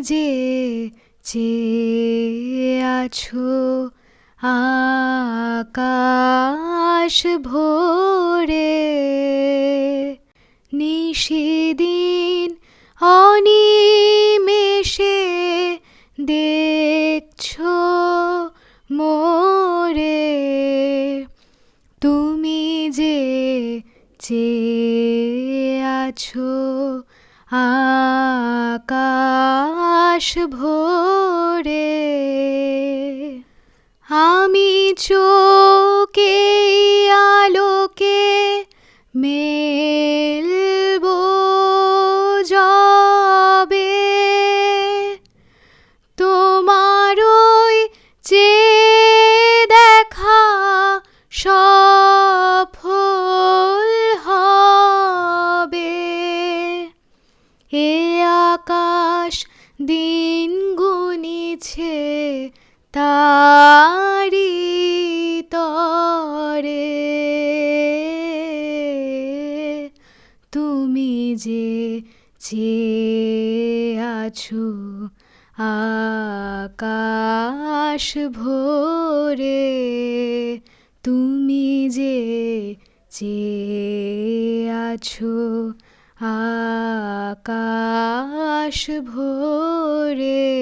যে চেয়ে আছো আকাশ ভরে, নিশিদিন অনিমেষে দেখছো মোরে। তুমি যে চেয়ে আছো আকাশ ভরে, আমি চোখে আলোকে মেলবো যবে, তোমার ওই চেয়ে দেখা সফল হবে। এ আকাশ দিন গুনিছে তারি তরে, তুমি যে চেয়ে আছো আকাশ ভরে, তুমি যে চেয়ে আছো আকাশ ভরে।